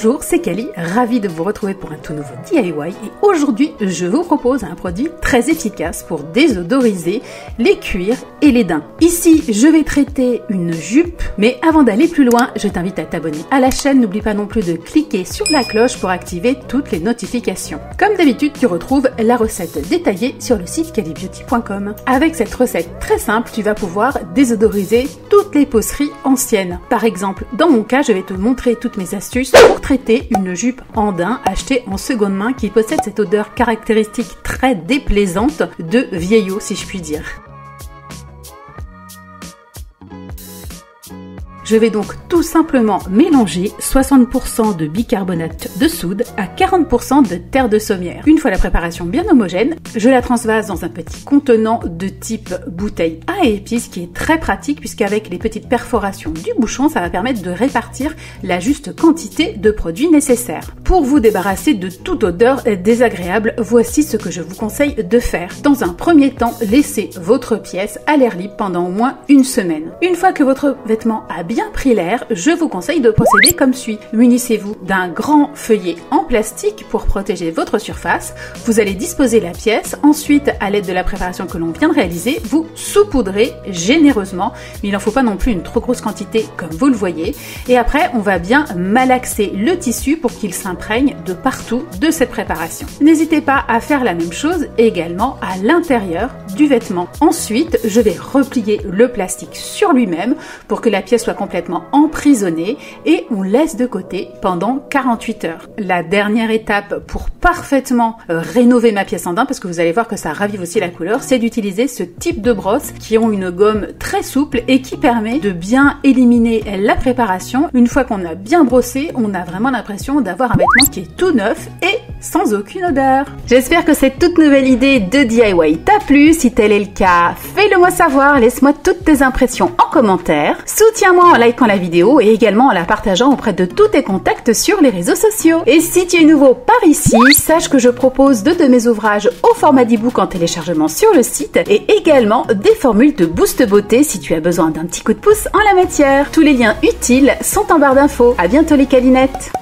Bonjour, c'est Kelly, ravie de vous retrouver pour un tout nouveau DIY et aujourd'hui je vous propose un produit très efficace pour désodoriser les cuirs et les daims. Ici je vais traiter une jupe, mais avant d'aller plus loin, je t'invite à t'abonner à la chaîne, n'oublie pas non plus de cliquer sur la cloche pour activer toutes les notifications. Comme d'habitude, tu retrouves la recette détaillée sur le site kellybeauty.com. Avec cette recette très simple, tu vas pouvoir désodoriser toutes les peauceries anciennes. Par exemple, dans mon cas, je vais te montrer toutes mes astuces pour traiter une jupe en daim achetée en seconde main qui possède cette odeur caractéristique très déplaisante de vieillot, si je puis dire. Je vais donc tout simplement mélanger 60% de bicarbonate de soude à 40% de terre de sommière. Une fois la préparation bien homogène, je la transvase dans un petit contenant de type bouteille à épices qui est très pratique puisqu'avec les petites perforations du bouchon, ça va permettre de répartir la juste quantité de produits nécessaires. Pour vous débarrasser de toute odeur désagréable, voici ce que je vous conseille de faire. Dans un premier temps, laissez votre pièce à l'air libre pendant au moins une semaine. Une fois que votre vêtement a bien pris l'air, je vous conseille de procéder comme suit. Munissez-vous d'un grand feuillet en plastique pour protéger votre surface. Vous allez disposer la pièce. Ensuite, à l'aide de la préparation que l'on vient de réaliser, vous saupoudrez généreusement. Mais il n'en faut pas non plus une trop grosse quantité comme vous le voyez. Et après, on va bien malaxer le tissu pour qu'il s'imprègne de partout de cette préparation. N'hésitez pas à faire la même chose également à l'intérieur du vêtement. Ensuite, je vais replier le plastique sur lui-même pour que la pièce soit complètement emprisonnée et on laisse de côté pendant 48 heures. La dernière étape pour parfaitement rénover ma pièce en daim, parce que vous allez voir que ça ravive aussi la couleur, c'est d'utiliser ce type de brosses qui ont une gomme très souple et qui permet de bien éliminer la préparation. Une fois qu'on a bien brossé, on a vraiment l'impression d'avoir un vêtement qui est tout neuf et sans aucune odeur. J'espère que cette toute nouvelle idée de DIY t'a plu. Si tel est le cas, fais-le moi savoir, laisse-moi toutes tes impressions en commentaire. Soutiens-moi en likant la vidéo et également en la partageant auprès de tous tes contacts sur les réseaux sociaux. Et si tu es nouveau par ici, sache que je propose deux de mes ouvrages au format d'e-book en téléchargement sur le site et également des formules de boost beauté si tu as besoin d'un petit coup de pouce en la matière. Tous les liens utiles sont en barre d'infos. À bientôt les câlinettes.